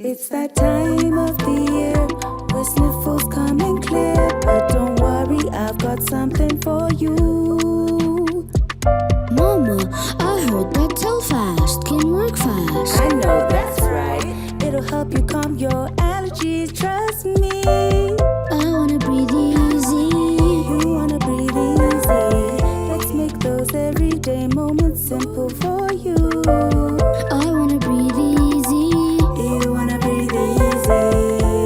It's that time of the year where sniffles come in clear. But don't worry, I've got something for you. Mama, I heard that Telfast can work fast. I know that's right. It'll help you calm your allergies, trust me. I wanna breathe easy. You wanna breathe easy. Let's make those everyday moments simple for you. I wanna breathe easy. You wanna breathe easy.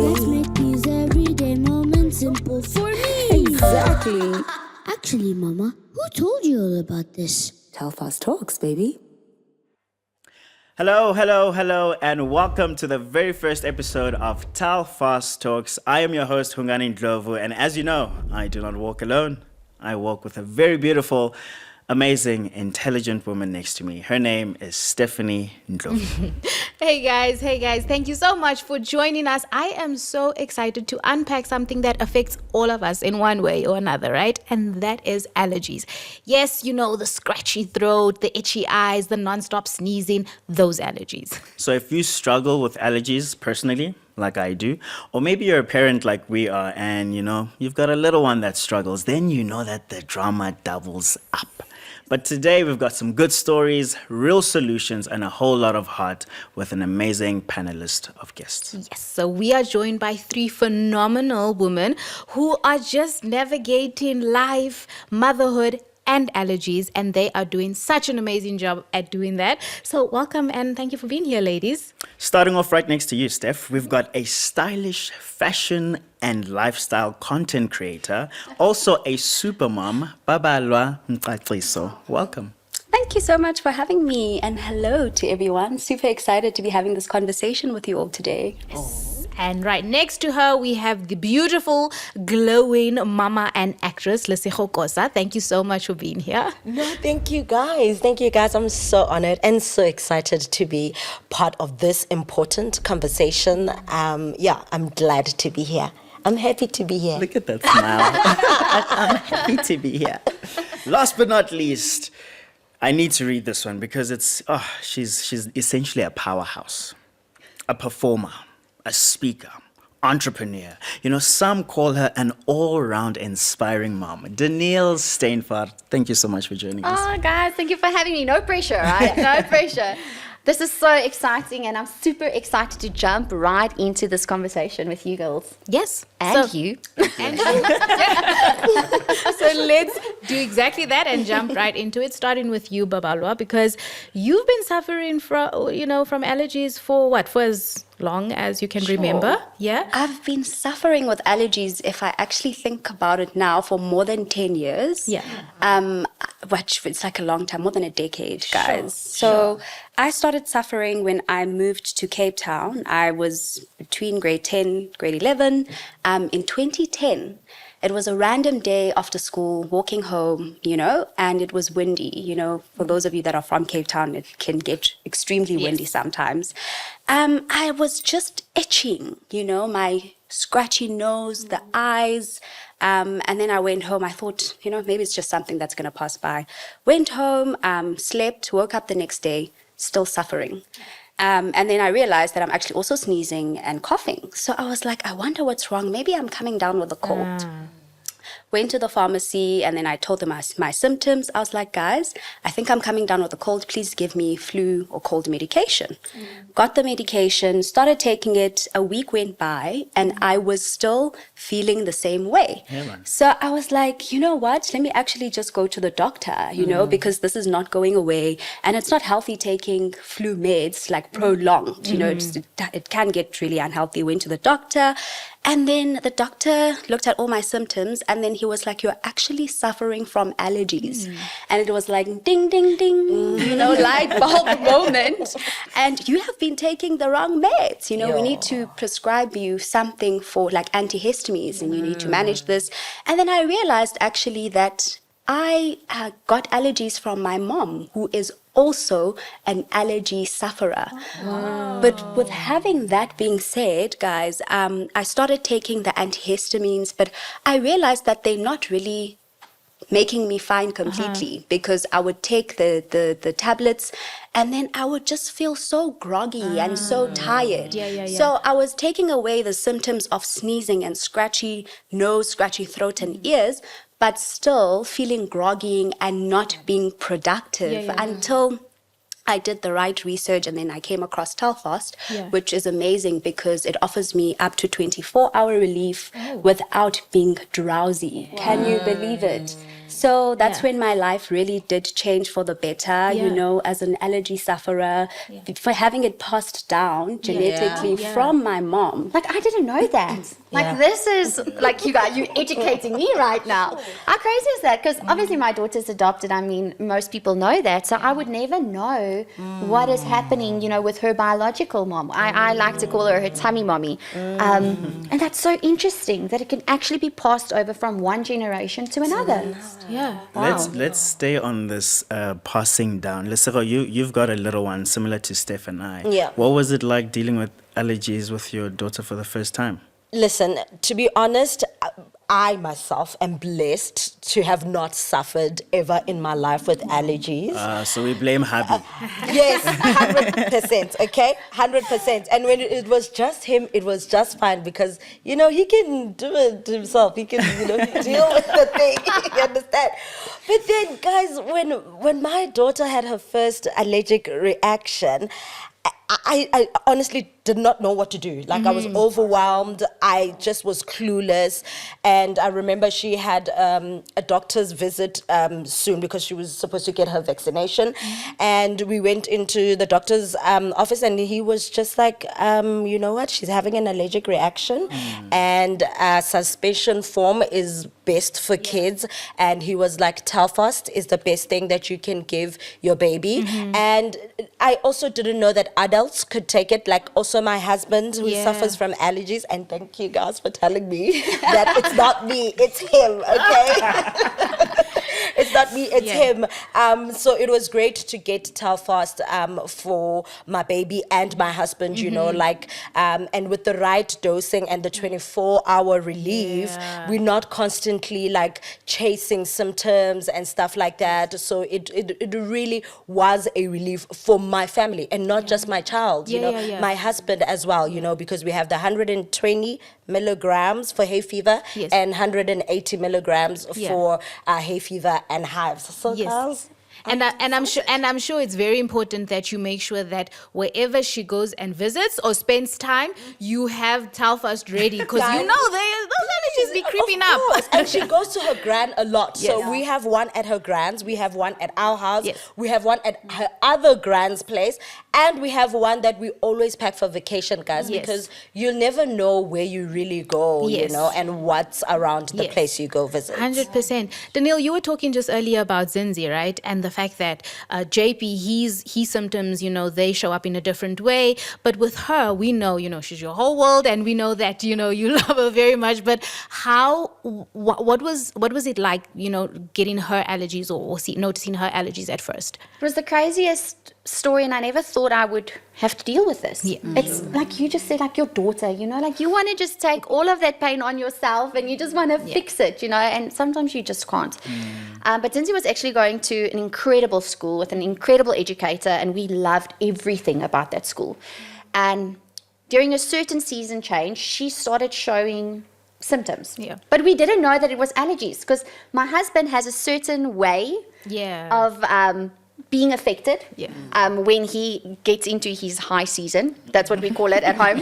Let's make these everyday moments simple for me. Exactly. Actually, Mama, who told you all about this? Telfast Talks, baby. Hello, and welcome to the very first episode of Telfast Talks. I am your host, Hungani Ndlovu, and as you know, I do not walk alone. I walk with a very beautiful, amazing, intelligent woman next to me. Her name is Stephanie Ndlovu. Hey guys, thank you so much for joining us. I am so excited to unpack something that affects all of us in one way or another, right? And that is allergies. Yes, you know, the scratchy throat, the itchy eyes, the non-stop sneezing, those allergies. So if you struggle with allergies personally, like I do, or maybe you're a parent like we are and you've got a little one that struggles, then you know that the drama doubles up. But today we've got some good stories, real solutions, and a whole lot of heart with an amazing panelist of guests. Yes, so we are joined by three phenomenal women who are just navigating life, motherhood, and allergies, and they are doing such an amazing job at doing that. So welcome and thank you for being here, ladies. Starting off right next to you, Steph, we've got a stylish fashion and lifestyle content creator, also a super mom, Babalwa Mqaqiso. Welcome. Thank you so much for having me, and hello to everyone. Super excited to be having this conversation with you all today. And right next to her, we have the beautiful, glowing mama and actress, Lesego Kosa. Thank you so much for being here. No, thank you guys. I'm so honored and so excited to be part of this important conversation. I'm glad to be here. I'm happy to be here. Look at that smile. I'm happy to be here. Last but not least, I need to read this one because she's essentially a powerhouse, a performer, a speaker, entrepreneur. Some call her an all-round inspiring mom. Danielle Steinfart, thank you so much for joining us. Oh, guys, thank you for having me. No pressure, right? No pressure. This is so exciting, and I'm super excited to jump right into this conversation with you girls. Yes. And you. And you. So let's do exactly that and jump right into it, starting with you, Babalwa, because you've been suffering from allergies for as long as you can remember. Yeah. I've been suffering with allergies, if I actually think about it now, for more than 10 years. Yeah. Which it's like a long time, more than a decade, guys. So I started suffering when I moved to Cape Town. I was between grade 10, grade 11. In 2010, it was a random day after school, walking home, and it was windy. For those of you that are from Cape Town, it can get extremely windy sometimes. I was just itching, my scratchy nose, the eyes. And then I went home. I thought, maybe it's just something that's going to pass by. Went home, slept, woke up the next day, still suffering. And then I realized that I'm actually also sneezing and coughing. So I was like, I wonder what's wrong. Maybe I'm coming down with a cold. Went to the pharmacy, and then I told them my symptoms. I was like, guys, I think I'm coming down with a cold. Please give me flu or cold medication. Got the medication, started taking it. A week went by, and I was still feeling the same way. So I was like, you know what? Let me actually just go to the doctor, because this is not going away. And it's not healthy taking flu meds like prolonged. It can get really unhealthy. Went to the doctor. And then the doctor looked at all my symptoms, and then he was like, you're actually suffering from allergies. And it was like, ding, ding, ding, light bulb moment. And you have been taking the wrong meds. We need to prescribe you something for like antihistamines, and you need to manage this. And then I realized actually that I got allergies from my mom, who is also an allergy sufferer. Wow. But with having that being said, guys, I started taking the antihistamines, but I realized that they're not really making me fine completely because I would take the tablets and then I would just feel so groggy and so tired. So I was taking away the symptoms of sneezing and scratchy nose, scratchy throat and ears, but still feeling groggy and not being productive until I did the right research and then I came across Telfast, which is amazing because it offers me up to 24-hour relief without being drowsy. Can you believe it? So that's when my life really did change for the better, you know, as an allergy sufferer, for having it passed down genetically from my mom. Like, I didn't know that. Like, this is, like, you guys, you're educating me right now. How crazy is that? Because obviously my daughter's adopted. I mean, most people know that. So I would never know what is happening, you know, with her biological mom. I like to call her tummy mommy. And that's so interesting that it can actually be passed over from one generation to another. Yeah. Let's stay on this passing down. Lesego, you've got a little one similar to Steph and I. Yeah. What was it like dealing with allergies with your daughter for the first time? Listen, to be honest, I myself am blessed to have not suffered ever in my life with allergies. So we blame hubby. Yes, 100%, okay? 100%. And when it was just him, it was just fine because, you know, he can do it himself. He can, you know, deal with the thing. You understand? But then, guys, when my daughter had her first allergic reaction, I honestly did not know what to do. Like, I was overwhelmed. I just was clueless. And I remember she had a doctor's visit soon because she was supposed to get her vaccination. And we went into the doctor's office and he was just like, you know what? She's having an allergic reaction. And suspension form is best for kids. And he was like, Telfast is the best thing that you can give your baby. And I also didn't know that adults could take it, like also my husband who suffers from allergies. And thank you guys for telling me that it's not me, it's him, okay? It's not me, it's him. So it was great to get Telfast for my baby and my husband, you know, like, and with the right dosing and the 24-hour relief, we're not constantly like chasing symptoms and stuff like that. So it really was a relief for my family and not just my child, you know, my husband as well, you know, because we have the 120 milligrams for hay fever and 180 milligrams for hay fever and hives. So guys, And I'm sure it's very important that you make sure that wherever she goes and visits or spends time, you have Telfast ready because you know those allergies be creeping up. And she goes to her gran a lot. So we have one at her gran's, we have one at our house, we have one at her other gran's place, and we have one that we always pack for vacation, guys, because you'll never know where you really go, you know, and what's around the place you go visit. 100%. Daniel, you were talking just earlier about Zinzi, right? And the fact that JP, his symptoms, you know, they show up in a different way. But with her, we know, you know, she's your whole world, and we know that, you know, you love her very much. But what was it like, you know, getting her allergies or noticing her allergies at first? It was the craziest story, and I never thought I would have to deal with this. It's like you just said, like your daughter, you know, like you want to just take all of that pain on yourself and you just want to fix it, you know, and sometimes you just can't. But Zinzi was actually going to an incredible school with an incredible educator, and we loved everything about that school. And during a certain season change, she started showing symptoms. But we didn't know that it was allergies because my husband has a certain way of being affected when he gets into his high season. That's what we call it at home.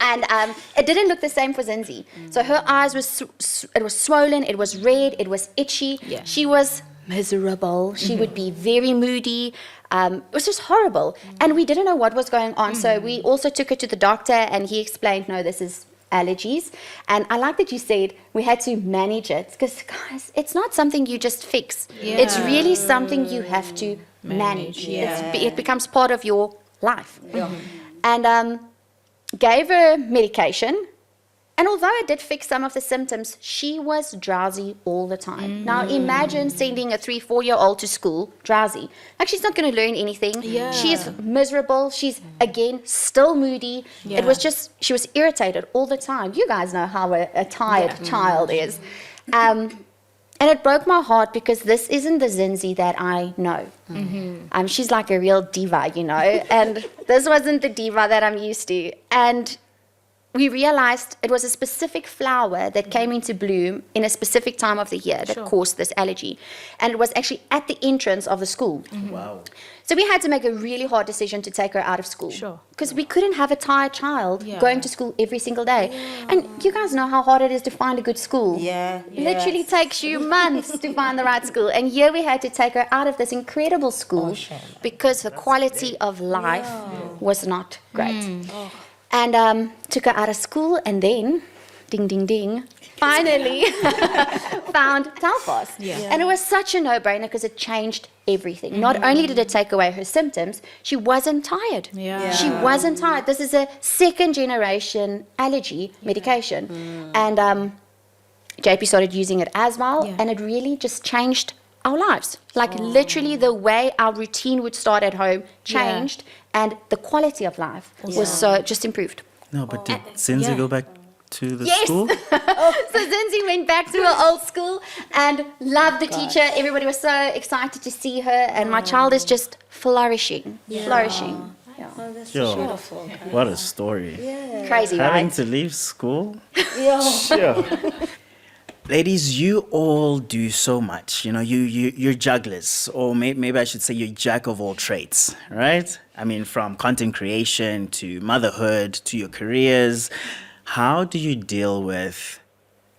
And it didn't look the same for Zinzi. So her eyes it was swollen, it was red, it was itchy. She was miserable. She would be very moody. It was just horrible. And we didn't know what was going on. So we also took her to the doctor, and he explained, no, this is allergies. And I like that you said we had to manage it, because guys, it's not something you just fix. It's really something you have to manage. It becomes part of your life. And gave her medication, and although it did fix some of the symptoms, she was drowsy all the time. Now imagine sending a 3-4-year-old to school drowsy. Like, she's not going to learn anything. She is miserable. She's, again, still moody. It was just, she was irritated all the time. You guys know how a tired child is. And And it broke my heart because this isn't the Zinzi that I know. She's like a real diva, you know, and this wasn't the diva that I'm used to. And we realized it was a specific flower that came into bloom in a specific time of the year that caused this allergy. And it was actually at the entrance of the school. Wow. So we had to make a really hard decision to take her out of school. Sure. Because we couldn't have a tired child going to school every single day. And you guys know how hard it is to find a good school. Yeah. It literally takes you months to find the right school. And here we had to take her out of this incredible school because the quality of life was not great. And took her out of school, and then, ding, ding, ding, finally found Telfast. And it was such a no-brainer because it changed everything. Not only did it take away her symptoms, she wasn't tired. She wasn't tired. This is a second-generation allergy medication. And JP started using it as well, and it really just changed our lives. Like literally the way our routine would start at home changed, and the quality of life was so just improved. No, but did Zinzi go back to the Yes. school? So Zinzi went back to her old school and loved the teacher. Everybody was so excited to see her, and my child is just flourishing. Flourishing. Yo, what a story. Crazy, Having right? to leave school? Sure. Ladies, you all do so much. You know, you're jugglers, or maybe I should say you're jack of all trades, right? I mean, from content creation to motherhood to your careers. How do you deal with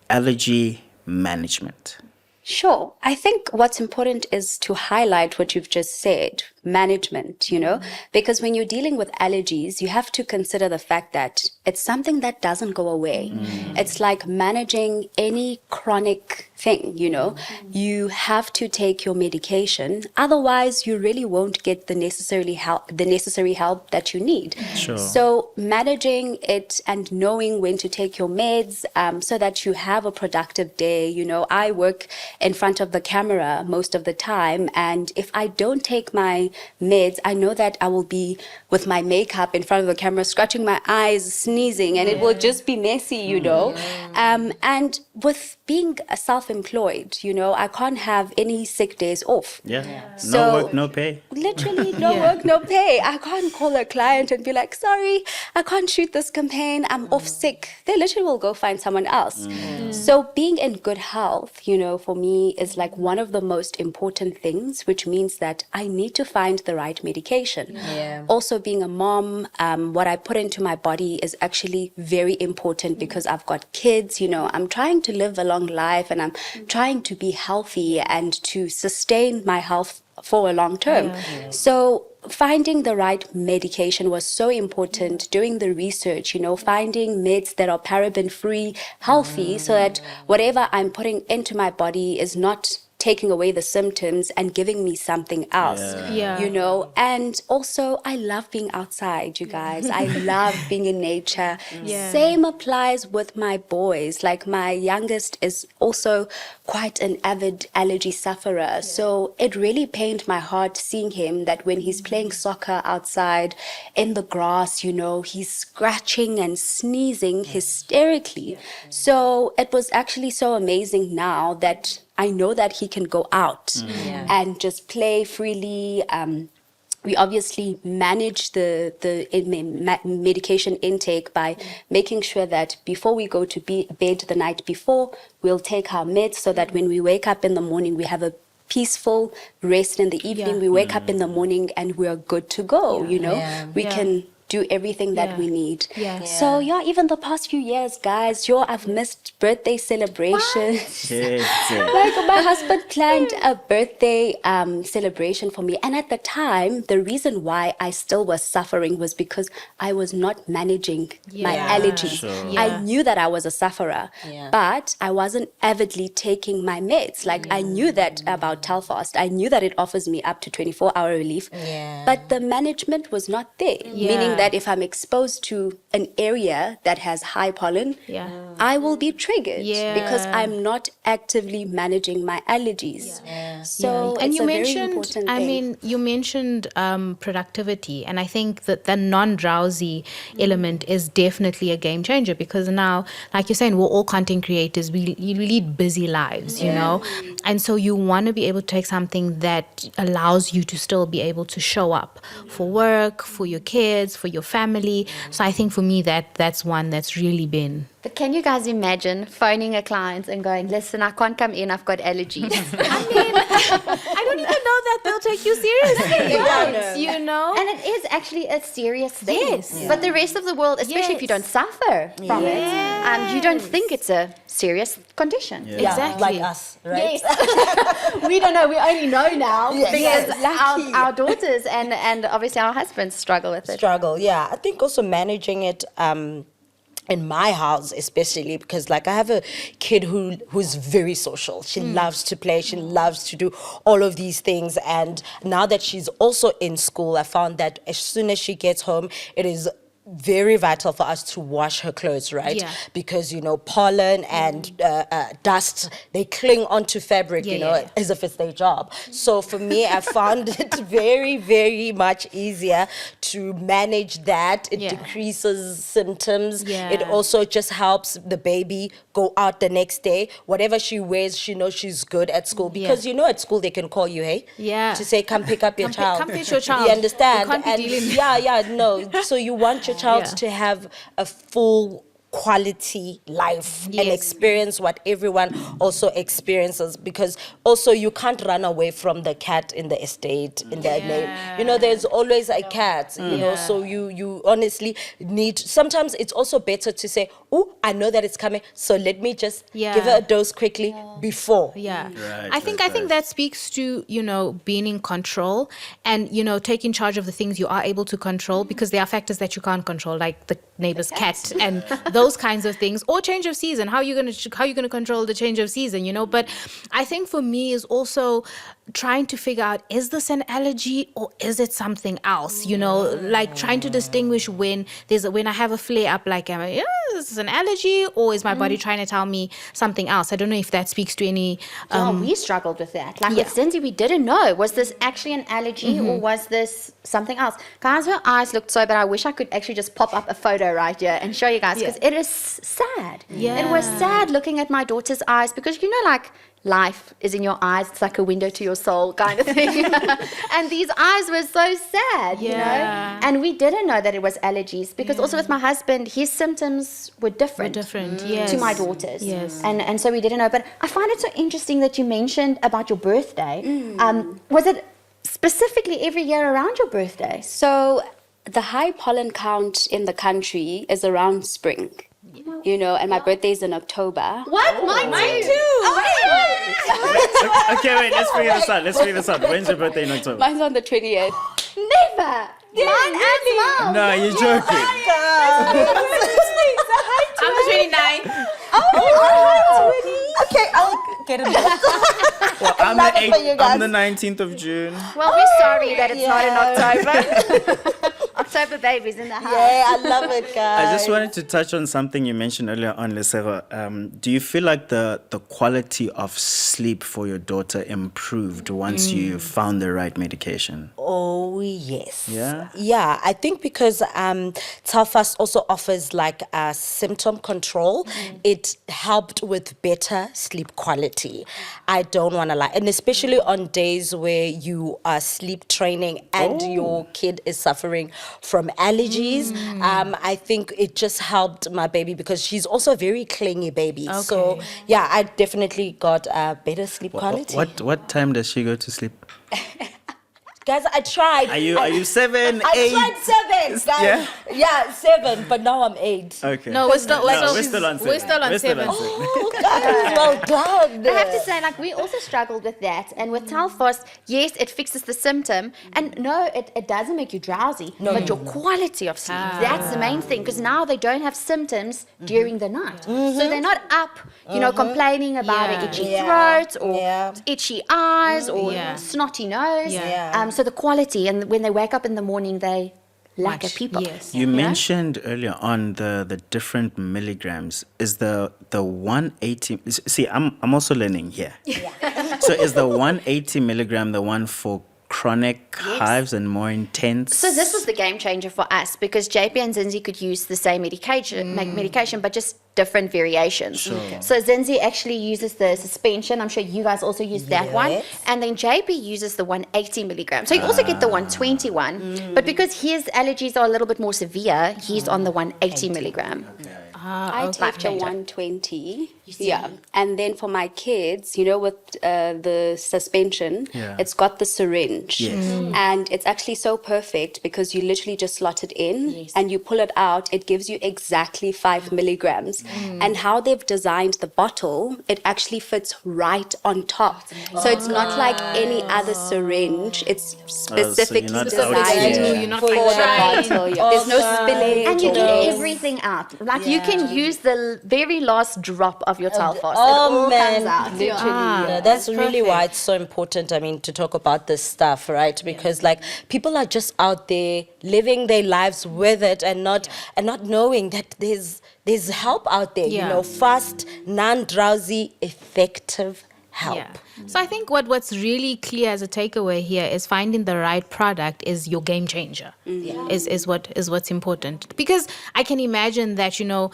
allergy management? Sure. I think what's important is to highlight what you've just said, management, you know, because when you're dealing with allergies, you have to consider the fact that it's something that doesn't go away. It's like managing any chronic thing, you know. You have to take your medication, otherwise you really won't get the necessary help that you need. Sure. So managing it and knowing when to take your meds, so that you have a productive day. You know, I work in front of the camera most of the time, and if I don't take my meds, I know that I will be with my makeup in front of the camera, scratching my eyes, sneezing, and it will just be messy, you know. And with being self-employed, you know, I can't have any sick days off. No work, no pay. Literally no work, no pay. I can't call a client and be like, sorry, I can't shoot this campaign, I'm off sick. They literally will go find someone else. So being in good health, you know, for me is like one of the most important things, which means that I need to find the right medication. Also being a mom, what I put into my body is actually very important because I've got kids, you know, I'm trying to live a long life and I'm trying to be healthy and to sustain my health for a long term. So finding the right medication was so important, doing the research, you know, finding meds that are paraben free, healthy, so that whatever I'm putting into my body is not taking away the symptoms and giving me something else, you know. And also I love being outside, you guys. I love being in nature. Same applies with my boys. Like my youngest is also quite an avid allergy sufferer. So it really pained my heart seeing him that when he's playing soccer outside in the grass, you know, he's scratching and sneezing hysterically. So it was actually so amazing now that I know that he can go out and just play freely. We obviously manage the medication intake by making sure that before we go to bed the night before, we'll take our meds so that when we wake up in the morning, we have a peaceful rest in the evening. We wake up in the morning and we're good to go, you know. We can do everything that we need. So even the past few years, guys, I've missed birthday celebrations. Like my husband planned a birthday celebration for me, and at the time the reason why I still was suffering was because I was not managing my allergies. I knew that I was a sufferer, but I wasn't avidly taking my meds. Like I knew that about Telfast, I knew that it offers me up to 24-hour relief, but the management was not there, meaning that that if I'm exposed to an area that has high pollen, I will be triggered because I'm not actively managing my allergies. So and it's you a very mentioned, important I thing. mean, you mentioned productivity, and I think that the non-drowsy element is definitely a game changer, because now, like you're saying, we're all content creators. We lead busy lives, you know, and so you want to be able to take something that allows you to still be able to show up for work, for your kids, for your family. So I think for me that's one that's really been. But can you guys imagine phoning a client and going, listen, I can't come in, I've got allergies? I don't even know that they'll take you seriously. Right, you know? And it is actually a serious thing. Yes. But the rest of the world, especially if you don't suffer from it, you don't think it's a serious condition. Yeah, Exactly. like us, right? Yes. We don't know. We only know now because Yes. our daughters and obviously our husbands struggle with it. Struggle, yeah. I think also managing it in my house, especially because like I have a kid who's very social. She loves to play, she loves to do all of these things, and now that she's also in school, I found that as soon as she gets home, it is very vital for us to wash her clothes, right? Yeah. Because, you know, pollen and dust, they cling onto fabric, as if it's their job. So for me, I found it very, very much easier to manage that. It decreases symptoms. Yeah. It also just helps the baby go out the next day. Whatever she wears, she knows she's good at school. Because, you know, at school, they can call you, hey? Yeah. To say, come pick up your child. Come pick your child. You understand? You can't be dealing- No. So you want your child to have a full quality life and experience what everyone also experiences, because also you can't run away from the cat in the estate, in the name. You know, there's always a cat, you know, so you honestly need, sometimes it's also better to say, oh, I know that it's coming, so let me just give her a dose quickly before. Yeah. Right, I think right. that speaks to, you know, being in control and, you know, taking charge of the things you are able to control, because there are factors that you can't control, like the neighbor's cat and those kinds of things, or change of season. How are you going to control the change of season, you know? But I think for me is also trying to figure out, is this an allergy or is it something else, you know, like trying to distinguish when I have a flare up, like, is this an allergy or is my body trying to tell me something else? I don't know if that speaks to any We struggled with that. Like with Cindy, we didn't know, was this actually an allergy or was this something else? Guys, her eyes looked so bad. I wish I could actually just pop up a photo right here and show you guys, because it is sad. It was sad looking at my daughter's eyes, because, you know, like, life is in your eyes. It's like a window to your soul kind of thing. And these eyes were so sad, you know. And we didn't know that it was allergies, because also with my husband, his symptoms were different, to my daughter's. And so we didn't know. But I find it so interesting that you mentioned about your birthday. Was it specifically every year around your birthday? So the high pollen count in the country is around spring. You know, and my birthday is in October. What? Mine too. Okay, wait, let's figure this out. When's your birthday in October? Mine's on the 28th. Never. Mine as well. No, you're joking. I'm the 29th. Okay, I'll get it. Well, I'm the 19th of June. Well, we're sorry that it's not in October. October babies in the house. Yeah, I love it, guys. I just wanted to touch on something you mentioned earlier on, Lesego. Do you feel like the quality of sleep for your daughter improved once you found the right medication? Oh, yes. Yeah? Yeah, I think because Telfast also offers like a symptom control, it helped with better sleep quality. I don't want to lie. And especially on days where you are sleep training and your kid is suffering from allergies, I think it just helped my baby, because she's also a very clingy baby. So, yeah, I definitely got better sleep quality. What time does she go to sleep? Guys, I tried. Are you 7, 8? I tried 7, guys. Yeah, 7, but now I'm 8. Okay. No, we're still we're still on 7. We're still on 7. Oh, guys, well done. I have to say, like, we also struggled with that. And with Telfast, yes, it fixes the symptom. And no, it doesn't make you drowsy. But your quality of sleep, that's the main thing. Because now they don't have symptoms during the night. So they're not up, you know, complaining about an itchy throat or itchy eyes or snotty nose. So the quality, and when they wake up in the morning, they like at people. Yes. You mentioned earlier on the different milligrams. Is the 180? See, I'm also learning here. So is the 180 milligram the one for chronic hives and more intense? So this was the game changer for us because JP and Zinzi could use the same medication, but just different variations. So Zinzi actually uses the suspension. I'm sure you guys also use that one. And then JP uses the 180 milligrams. So you also get the 121. But because his allergies are a little bit more severe, he's on the 180 milligram. I take the 120. Yeah. And then for my kids, you know, with the suspension, it's got the syringe. And it's actually so perfect because you literally just slot it in and you pull it out. It gives you exactly 5 milligrams. And how they've designed the bottle, it actually fits right on top. So it's not like any other syringe. It's specifically not designed out here. You're not for the trying. bottle. There's no spillage. And you or get anything. everything out. Like you can use the very last drop of your Telfast. Oh, it all man. comes out. Yeah, that's really why it's so important, I mean, to talk about this stuff, right? Because like people are just out there living their lives with it and not knowing that there's help out there, you Yeah. know, fast, non-drowsy, effective help. Yeah. So I think what's really clear as a takeaway here is finding the right product is your game changer. Is what's important, because I can imagine that, you know,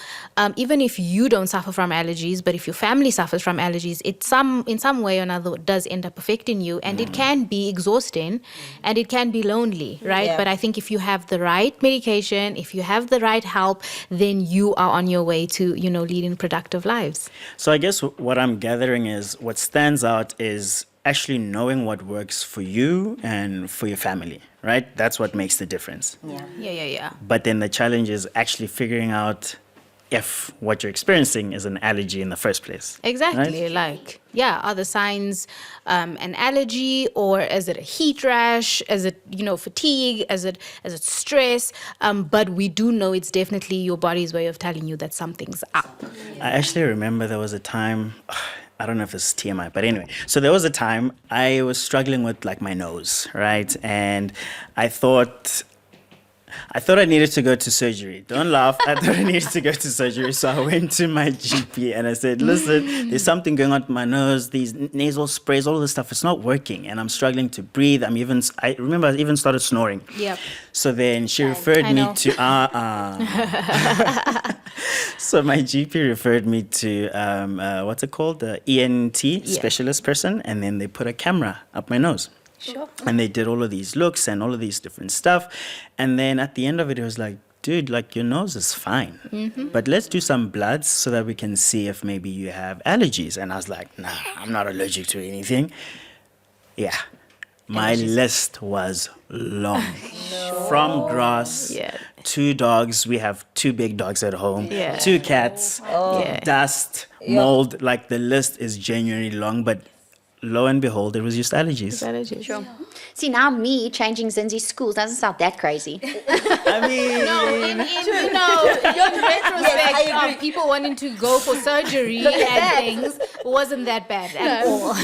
even if you don't suffer from allergies, but if your family suffers from allergies, in some way or another does end up affecting you, and it can be exhausting and it can be lonely, right? Yeah. But I think if you have the right medication, if you have the right help, then you are on your way to, you know, leading productive lives. So I guess what I'm gathering is what stands out is actually knowing what works for you and for your family, right? That's what makes the difference. Yeah. But then the challenge is actually figuring out if what you're experiencing is an allergy in the first place. Exactly. Right? Like, are the signs an allergy, or is it a heat rash? Is it, you know, fatigue? Is it stress? But we do know it's definitely your body's way of telling you that something's up. I actually remember there was a time, I don't know if this is TMI, but anyway. So there was a time I was struggling with like my nose, right? And I thought I needed to go to surgery. Don't laugh. I thought I needed to go to surgery. So I went to my GP and I said, listen, there's something going on with my nose, these nasal sprays, all of this stuff. It's not working and I'm struggling to breathe. I remember I even started snoring. Yep. So then she referred I me know. to, so my GP referred me to, what's it called? The ENT specialist person. And then they put a camera up my nose. Sure. And they did all of these looks and all of these different stuff. And then at the end of it, it was like, dude, like your nose is fine. But let's do some bloods so that we can see if maybe you have allergies. And I was like, nah, I'm not allergic to anything. Yeah. My list was long. From grass, 2 dogs. We have 2 big dogs at home. 2 cats, dust, mold. Like the list is genuinely long, but lo and behold, it was just allergies. Sure. See, now me changing Zinzi's schools doesn't sound that crazy. I mean, In retrospect, of people wanting to go for surgery and things wasn't that bad at all.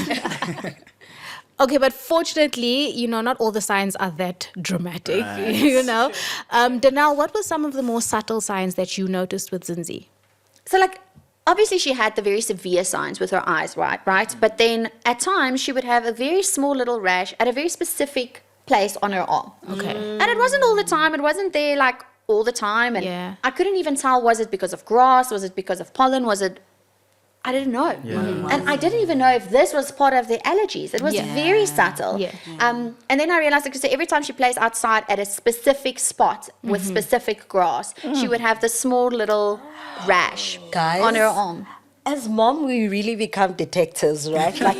Okay, but fortunately, you know, not all the signs are that dramatic, you know. Danelle, what were some of the more subtle signs that you noticed with Zinzi? So, like, obviously she had the very severe signs with her eyes, right? But then at times she would have a very small little rash at a very specific place on her arm. Okay. And it wasn't all the time. It wasn't there like all the time. And I couldn't even tell, was it because of grass? Was it because of pollen? I didn't know. And I didn't even know if this was part of the allergies. It was very subtle. And then I realized, like, so every time she plays outside at a specific spot with specific grass, she would have this small little rash Guys, on her arm. as mom, we really become detectives, right? Like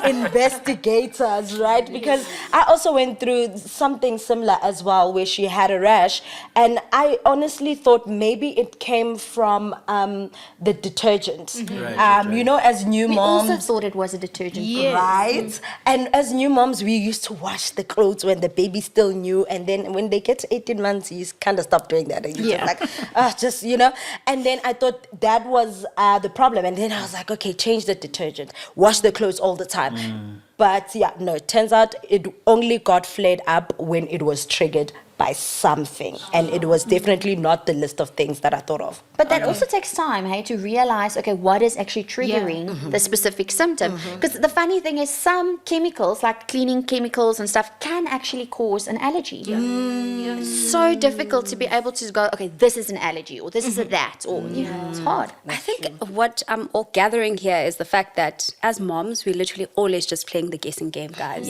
investigators, right? Because I also went through something similar as well, where she had a rash, and I honestly thought maybe it came from the detergent. You know, as new We moms, also thought it was a detergent. right? And as new moms, we used to wash the clothes when the baby's still new, and then when they get to 18 months, you kind of stop doing that. And you're just like, you know. And then I thought that was the problem. And then I was like, okay, change the detergent, wash the clothes all the time. But yeah, no, it turns out it only got flared up when it was triggered by by something, and it was definitely not the list of things that I thought of. But that also takes time, hey, to realize, okay, what is actually triggering the specific symptom. Because the funny thing is some chemicals, like cleaning chemicals and stuff, can actually cause an allergy. It's so difficult to be able to go, okay, this is an allergy, or this is a that, or, it's hard. I think what I'm all gathering here is the fact that as moms, we're literally always just playing the guessing game, guys.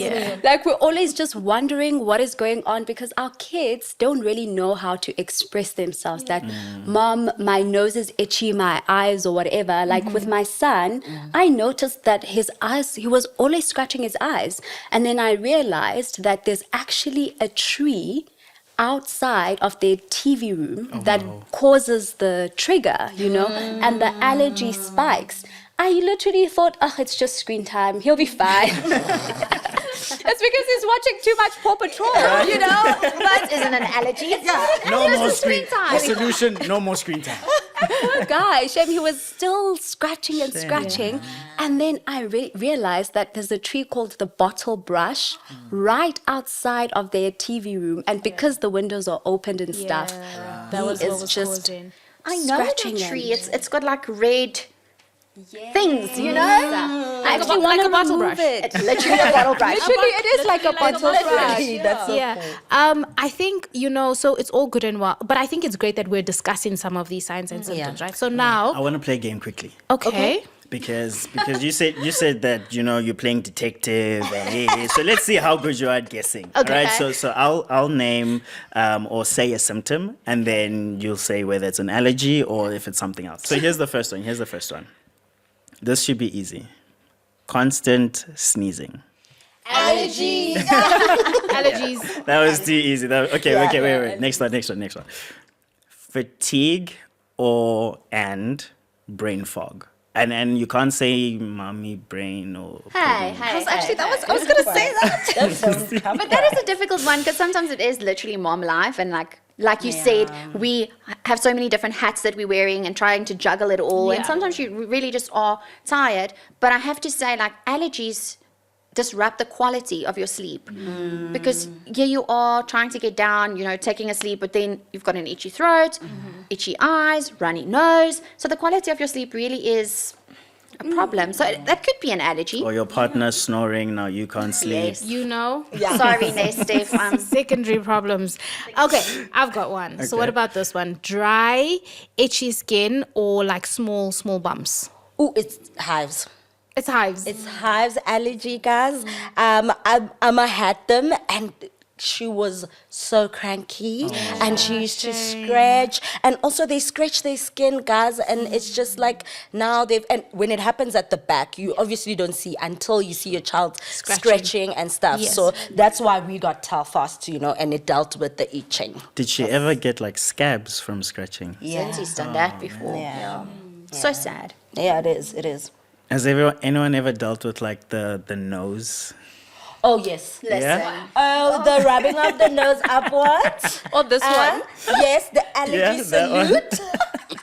Like, we're always just wondering what is going on because our kids don't really know how to express themselves. Like, Mom, my nose is itchy, my eyes, or whatever. Like, with my son, I noticed that his eyes, he was always scratching his eyes. And then I realized that there's actually a tree outside of their TV room that causes the trigger, and the allergy spikes. I literally thought, oh, it's just screen time. He'll be fine. It's because he's watching too much Paw Patrol, That isn't an allergy. No more screen time. The solution, no more screen time. Poor guy, shame he was still scratching and scratching. And then I realized that there's a tree called the bottle brush right outside of their TV room. And because the windows are opened and stuff, That was he what is was just causing. I know that scratching tree. and- It's got like red things, I actually want to bottle remove brush. it. It's literally a bottle brush. Literally, it is like a bottle brush. That's so Yeah. cool. I think, so it's all good and well, but I think it's great that we're discussing some of these signs and symptoms, right? So I now, want to play a game quickly. okay. Because you said that you're playing detective and so let's see how good you are at guessing. Okay. All right, so I'll name or say a symptom and then you'll say whether it's an allergy or if it's something else. So here's the first one. This should be easy. Constant sneezing. Allergies. That was too easy. Wait. Next one. Fatigue and brain fog. And you can't say mommy brain or Hey, I was going to say that. That sounds But that is a difficult one because sometimes it is literally mom life, and like you said, we have so many different hats that we're wearing and trying to juggle it all, and sometimes you really just are tired. But I have to say, allergies disrupt the quality of your sleep because you are trying to get down, taking a sleep, but then you've got an itchy throat, itchy eyes, runny nose. So the quality of your sleep really is a problem. So that could be an allergy. or your partner snoring, now you can't sleep. Yes. Sorry, Steph. Secondary problems. Okay, I've got one. So what about this one? Dry, itchy skin or small bumps? Ooh, it's hives. It's hives. It's hives allergy, guys. Amma had them, and she was so cranky, and she used to scratch, and also they scratch their skin, guys, and it's just now and when it happens at the back, you obviously don't see until you see your child scratching and stuff. Yes. So that's why we got Telfast, and it dealt with the itching. Did she ever get scabs from scratching? Lindsay's done that before. Yeah. So sad. Yeah, it is. Has anyone ever dealt with the nose? Oh, yes. Yeah? Oh, the rubbing of the nose upwards. Or this one. Yes, the allergy that one. salute.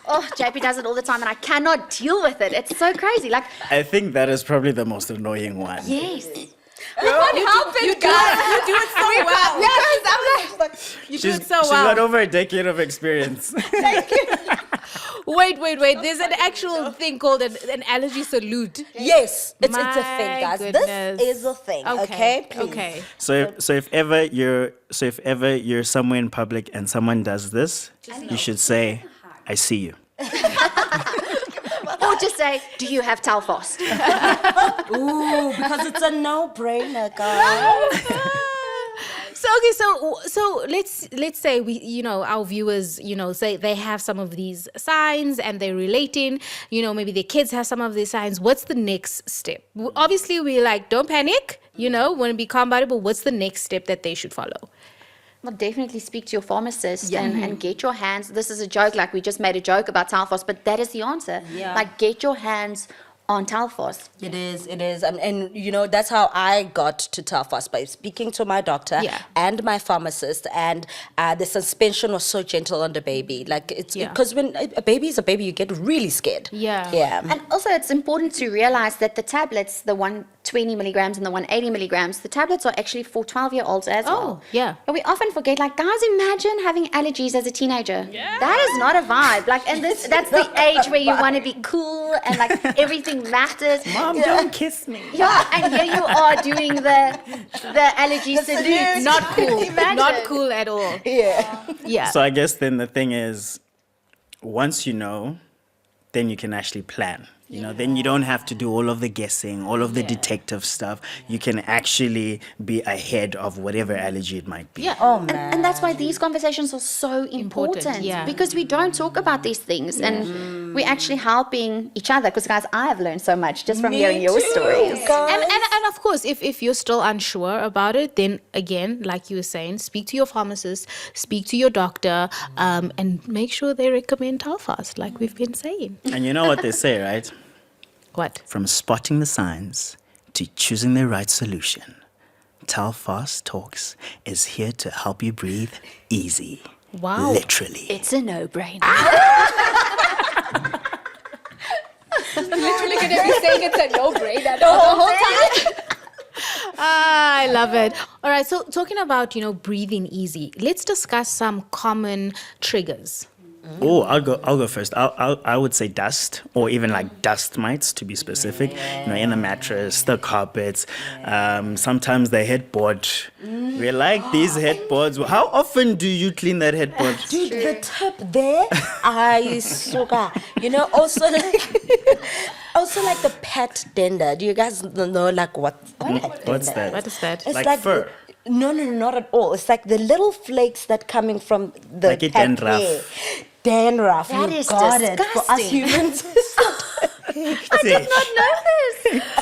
Oh, JP does it all the time and I cannot deal with it. It's so crazy. I think that is probably the most annoying one. Yes. We can't help it, guys. You do it so well. You do it so She's well. got over a decade of experience. Wait. There's an actual thing called an allergy salute. Yes, it's a My thing, guys. goodness. This is a thing. Okay, please. Okay. So if ever you're somewhere in public and someone does this, you should say, "I see you." Or just say, do you have Telfast? Ooh, because it's a no-brainer, guys. So let's say we our viewers say they have some of these signs and they're relating, maybe their kids have some of these signs. What's the next step? Obviously we're don't panic, want to be calm about it, but what's the next step that they should follow? Well, definitely speak to your pharmacist and get your hands. This is a joke, we just made a joke about Telfast, but that is the answer. Yeah. Get your hands on Telfast. It is. And that's how I got to Telfast, by speaking to my doctor and my pharmacist, and the suspension was so gentle on the baby. Because when a baby is a baby, you get really scared. Yeah. Yeah. And also, it's important to realize that the tablets, the 1 20 milligrams and the one 80 milligrams, the tablets are actually for 12-year-olds as well. yeah. And we often forget, like, guys, imagine having allergies as a teenager. That is not a vibe. Like, and that's the age where you want to be cool and like everything matters. Mom, don't kiss me. Yeah, and here you are doing the allergy salute. Not cool. Imagine. Not cool at all. Yeah. So I guess then the thing is, once you know, then you can actually plan. You know, then you don't have to do all of the guessing, all of the detective stuff. You can actually be ahead of whatever allergy it might be. Yeah. Oh man. And that's why these conversations are so important. yeah. Because we don't talk about these things and we're actually helping each other. Because, guys, I have learned so much just from hearing your stories. And of course, if you're still unsure about it, then again, like you were saying, speak to your pharmacist, speak to your doctor, and make sure they recommend Telfast, like we've been saying. And you know what they say, right? What? From spotting the signs to choosing the right solution, Telfast Talks is here to help you breathe easy. Wow. Literally. It's a no-brainer. Literally gonna be saying it's a no-brainer the whole time. I love it. All right, so talking about, breathing easy, let's discuss some common triggers. Oh, I'll go first. I would say dust, or even like dust mites to be specific. In the mattress, the carpets, sometimes the headboard. We like these headboards. How often do you clean that headboard? Dude, the tip there, I sugar. Also like the pet dander. Do you guys know like what's What's that? What is that? It's Like fur? No, not at all. It's like the little flakes that coming from the Like a pet dandruff. hair. Dandruff. That you is got it. For us disgusting. humans. I did not know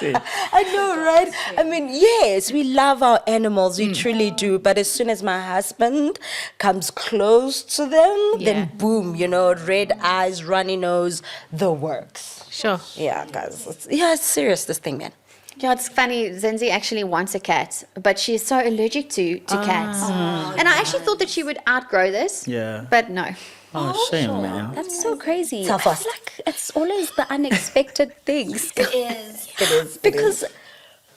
this. I know, right? I mean, yes, we love our animals, we truly do. But as soon as my husband comes close to them, then boom, red eyes, runny nose, the works. Sure. Yeah, guys. It's serious, this thing, man. Yeah, it's funny. Zenzi actually wants a cat, but she's so allergic to cats. And I actually thought that she would outgrow this. Yeah. But no. Oh, shame, man. That's so crazy. Telfast. I feel like it's always the unexpected things. It is. It is. Because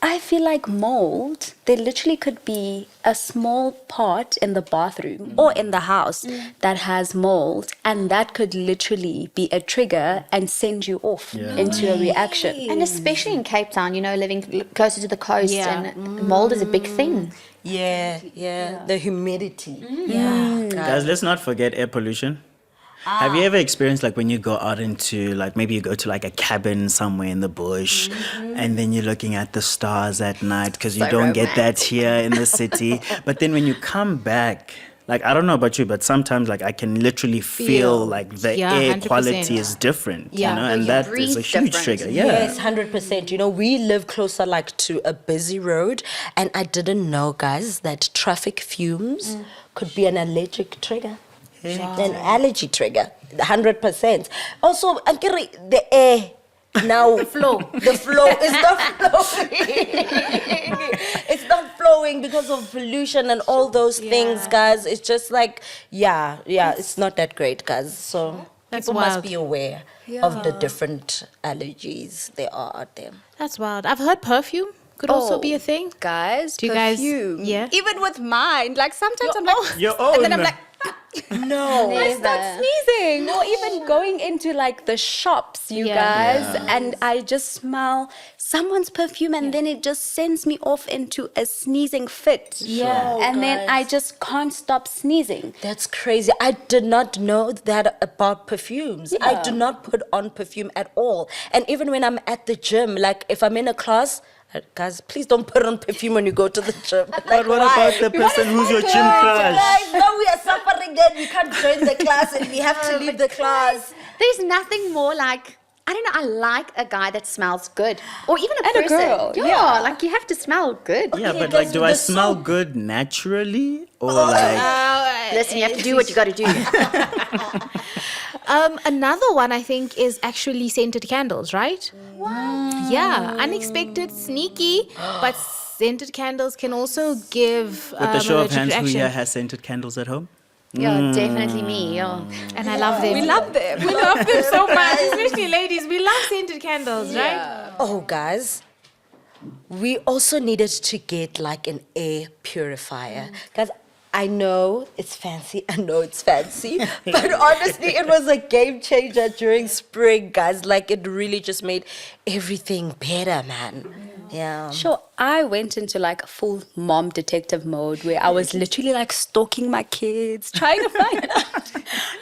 I feel like mold, there literally could be a small part in the bathroom or in the house that has mold, and that could literally be a trigger and send you off into a reaction. And especially in Cape Town, living closer to the coast, and mold is a big thing. Yeah. The humidity. Guys, let's not forget air pollution. Have you ever experienced like when you go out into like maybe you go to like a cabin somewhere in the bush and then you're looking at the stars at night because you don't get that here in the city. But then when you come back, like I don't know about you, but sometimes like I can literally feel like the air 100%. quality is different, Yeah. and you that breathe is a huge different. trigger. Yeah. Yes, 100%. We live closer like to a busy road, and I didn't know, guys, that traffic fumes could be an allergic trigger. An allergy trigger, 100%. Also, Ankiri, the air now the flow is not flowing. It's not flowing because of pollution and all those things, guys. It's just like it's not that great, guys. So That's people wild. must be aware of the different allergies there are out there. That's wild. I've heard perfume could also be a thing. Guys, Do you guys- perfume. yeah? Even with mine, like sometimes I'm like, Your and then own. I'm like, No. I start sneezing, or even going into like the shops, you guys, and I just smell someone's perfume, and then it just sends me off into a sneezing fit. And then I just can't stop sneezing. That's crazy. I did not know that about perfumes. I do not put on perfume at all. And even when I'm at the gym, like if I'm in a class, guys, please don't put on perfume when you go to the gym. Like, But what why? about the person who's your gym crush? Guys, now we are suffering that we can't join the class and we have to leave the class. There's nothing more like, I don't know, I like a guy that smells good. Or even a And a person. girl, Yeah, like you have to smell good. Yeah, but because like, do with I the smell soap- good naturally or like? Listen, you have to do what you got to do. Another one I think is actually scented candles, right? Wow. Yeah, unexpected, sneaky, but scented candles can also give With the show of allergic hands, who reaction. here has scented candles at home? Yeah, definitely me. Yeah. And I love them. We love them. We love them so much, especially ladies. We love scented candles, right? Oh, guys, we also needed to get like an air purifier. Because I know it's fancy, but honestly, it was a game changer during spring, guys. Like, it really just made everything better, man. Yeah. Sure, I went into like full mom detective mode where I was literally like stalking my kids, trying to find out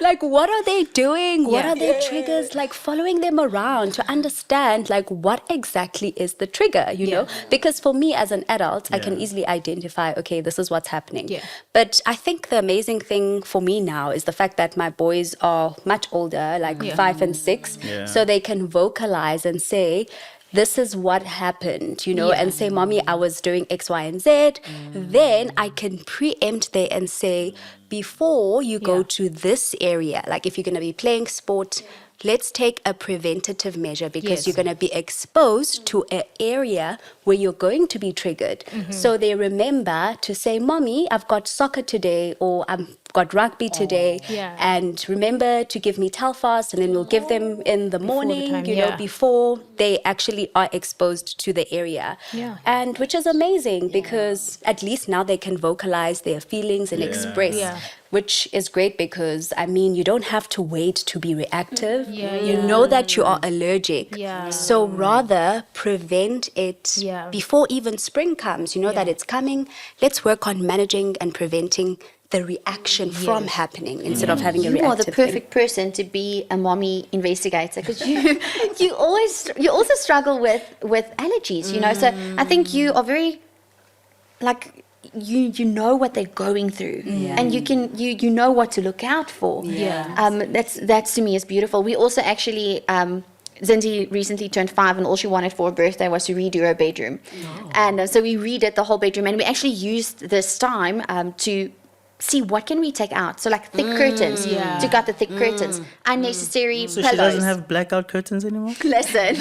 like what are they doing? What are their triggers? Like following them around to understand like what exactly is the trigger, you know? Because for me as an adult, I can easily identify, okay, this is what's happening. Yeah. But I think the amazing thing for me now is the fact that my boys are much older, like 5 and 6, so they can vocalize and say, this is what happened, you know, and say, Mommy, I was doing X, Y, and Z. Then I can preempt there and say, before you go to this area, like if you're going to be playing sport, let's take a preventative measure because you're going to be exposed to an area where you're going to be triggered. So they remember to say, Mommy, I've got soccer today, or I've got rugby today, and remember to give me Telfast, and then we'll give them in the morning, you know, before they actually are exposed to the area. And which is amazing because at least now they can vocalize their feelings and express. Which is great because, I mean, you don't have to wait to be reactive. You know that you are allergic. So rather prevent it before even spring comes. You know that it's coming. Let's work on managing and preventing the reaction from happening instead of having a reactive You are the perfect person to be a mommy investigator because you also struggle with allergies, you know. So I think you are very like you know what they're going through and you know what to look out for. That's to me is beautiful. We also actually Zinzi recently turned 5 and all she wanted for her birthday was to redo her bedroom. And so we redid the whole bedroom and we actually used this time to see what can we take out. So like thick curtains, took out the thick curtains, unnecessary So pillows. she doesn't have blackout curtains anymore? Listen,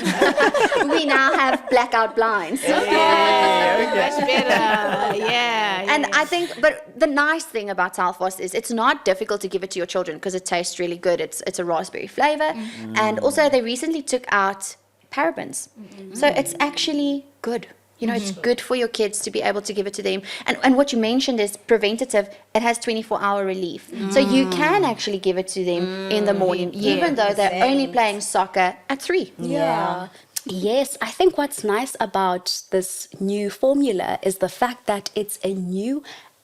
we now have blackout blinds. Much better. And I think, but the nice thing about Telfast is it's not difficult to give it to your children because it tastes really good. It's a raspberry flavor. And also they recently took out parabens. So it's actually good. You know, it's good for your kids to be able to give it to them. And what you mentioned is preventative. It has 24-hour relief. So you can actually give it to them in the morning, even though they're only playing soccer at 3. Yes, I think what's nice about this new formula is the fact that it's a new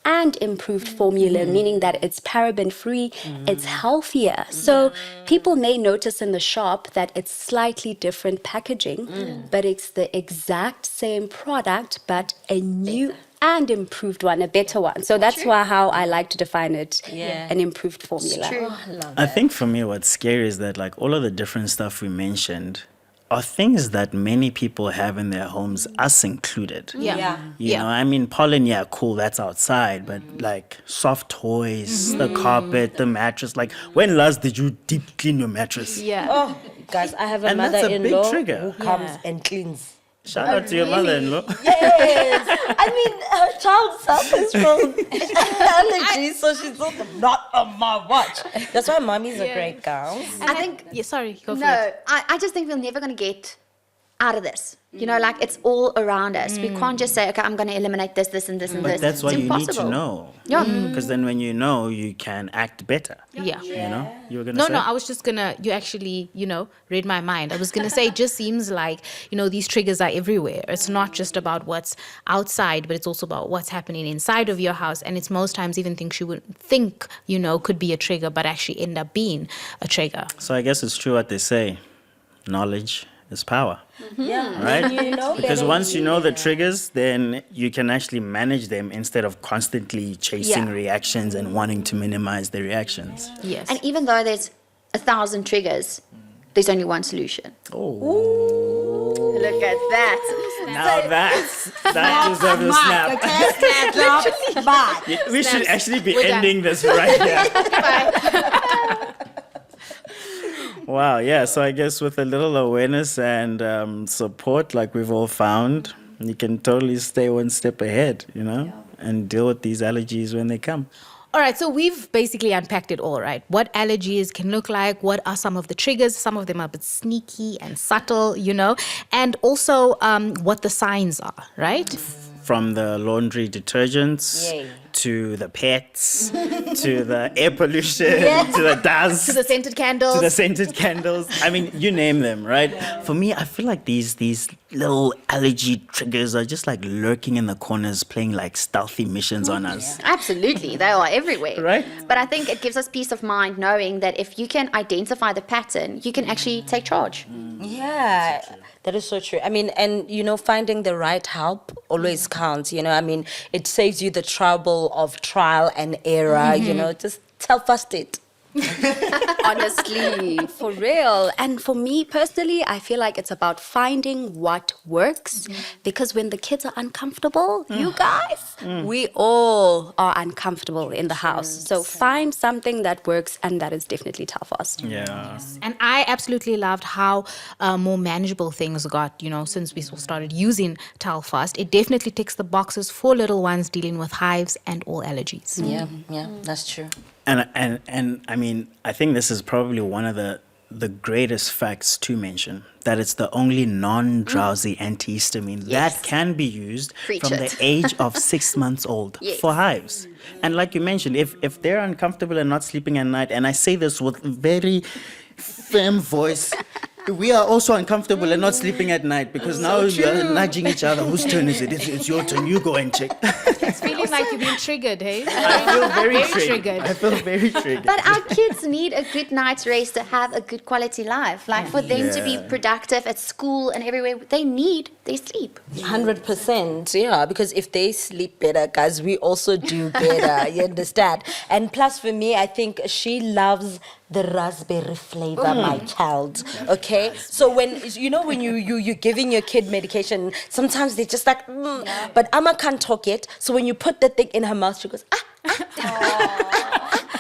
and improved formula, meaning that it's paraben free, it's healthier. So people may notice in the shop that it's slightly different packaging, but it's the exact same product, but a new and improved one, a better one. So that's how I like to define it, an improved formula. I think for me, what's scary is that like all of the different stuff we mentioned are things that many people have in their homes, us included. You know, I mean, pollen, cool, that's outside, but like soft toys, the carpet, the mattress. Like, when last did you deep clean your mattress? Oh, guys, I have a And that's a big mother-in-law trigger. who comes and cleans. Shout out to your mother-in-law. Yes. I mean, her child suffers from allergies, so she's not on my watch. That's why mommy's a great girl. I think sorry, go for no, it. I just think we're never going to get out of this. You know, like it's all around us. We can't just say, okay, I'm going to eliminate this, this, and this, and But this. that's why it's you impossible. need to know. Yeah. Because then when you know, you can act better. You know? You were going to say? No, I was just gonna, you actually, read my mind. I was gonna say, it just seems like, these triggers are everywhere. It's not just about what's outside, but it's also about what's happening inside of your house. And it's most times even things you wouldn't think, could be a trigger, but actually end up being a trigger. So I guess it's true what they say. Knowledge is power. Right? Because once you know the triggers, then you can actually manage them instead of constantly chasing reactions and wanting to minimize the reactions. Yes. And even though there's 1,000 triggers, there's only one solution. Oh. Look at that. Now that deserves a snap. We should actually be ending this right here. Wow, yeah. So I guess with a little awareness and support, like we've all found, you can totally stay one step ahead, and deal with these allergies when they come. All right, so we've basically unpacked it all, right? What allergies can look like, what are some of the triggers? Some of them are a bit sneaky and subtle, and also what the signs are, right? From the laundry detergents Yay. to the pets to the air pollution to the dust To the scented candles. to the scented candles. I mean, you name them, right? For me, I feel like these little allergy triggers are just like lurking in the corners, playing like stealthy missions on us. Absolutely, they are everywhere. Right. But I think it gives us peace of mind knowing that if you can identify the pattern, you can actually take charge. Yeah, that is so true. I mean, and finding the right help always counts. I mean, it saves you the trouble of trial and error. Just Telfast it. Honestly, for real. And for me personally, I feel like it's about finding what works, because when the kids are uncomfortable, you guys, we all are uncomfortable in the house. So find something that works, and that is definitely Telfast. Yeah. And I absolutely loved how more manageable things got, since we started using Telfast. It definitely ticks the boxes for little ones dealing with hives and all allergies. Yeah, that's true. And I mean, I think this is probably one of the greatest facts to mention, that it's the only non-drowsy antihistamine that can be used Preach from it. the age of 6 months old for hives. And like you mentioned, if they're uncomfortable and not sleeping at night, and I say this with very firm voice, we are also uncomfortable and not sleeping at night, because now you're nudging each other. Whose turn is it? It's your turn. You go and check. It's feeling like you've been triggered, hey? I feel very triggered. I feel very triggered. But our kids need a good night's rest to have a good quality life. Like for them to be productive at school and everywhere, they need their sleep. 100%, yeah, because if they sleep better, guys, we also do better. You understand? And plus, for me, I think she loves the raspberry flavor, my child. Okay, so when you're giving your kid medication, sometimes they're just like, but Amma can't talk yet. So when you put the thing in her mouth, she goes,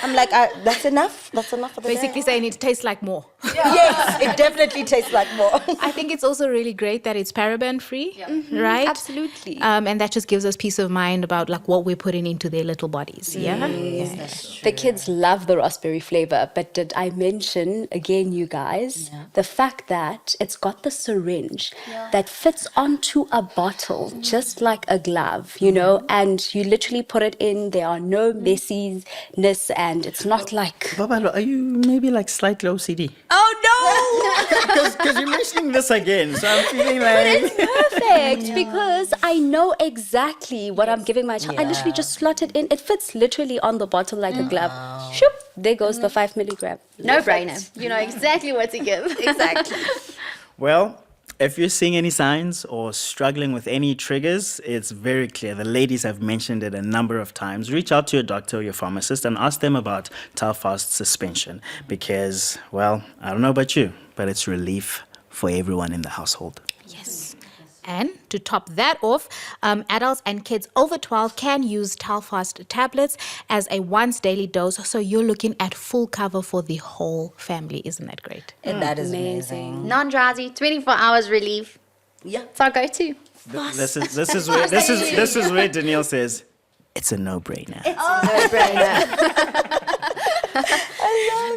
I'm like, that's enough. That's enough for the Basically day. saying it tastes like more. Yes, it definitely tastes like more. I think it's also really great that it's paraben free, right? Absolutely. And that just gives us peace of mind about like what we're putting into their little bodies. Yeah. The kids love the raspberry flavor, but did I mention again, you guys, the fact that it's got the syringe that fits onto a bottle, just like a glove, and you literally put it in. There are no messiness, and it's not like. Babalo, are you maybe like slightly OCD? Oh no! Because you're mentioning this again, so I'm feeling like. Perfect, because I know exactly what I'm giving my child. I literally just slot it in. It fits literally on the bottle like a glove. Shoop, there goes the 5 milligram. No brainer. You know exactly what to give. Exactly. Well, if you're seeing any signs or struggling with any triggers, it's very clear. The ladies have mentioned it a number of times. Reach out to your doctor or your pharmacist and ask them about Telfast suspension, because, well, I don't know about you, but it's relief for everyone in the household. Yes. And to top that off, adults and kids over 12 can use Telfast tablets as a once daily dose. So you're looking at full cover for the whole family. Isn't that great? And that is amazing. Non-drowsy, 24 hours relief. Yeah. It's our go-to. This is where Danielle says it's a no-brainer.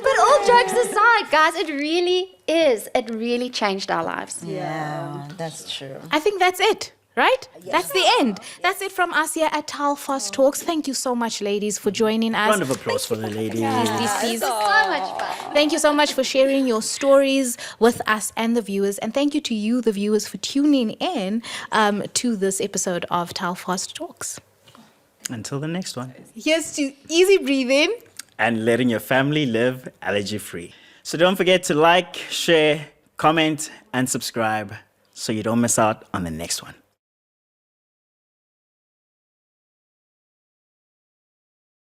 But all jokes aside, guys, it really is. It really changed our lives. Yeah, that's true. I think that's it. Right? That's the end. That's it from us here at Telfast Talks. Thank you so much, ladies, for joining us. Round of applause for the ladies. Please. So much fun. Thank you so much for sharing your stories with us and the viewers. And thank you to you, the viewers, for tuning in to this episode of Telfast Talks. Until the next one. Here's to easy breathing. And letting your family live allergy-free. So don't forget to like, share, comment, and subscribe so you don't miss out on the next one.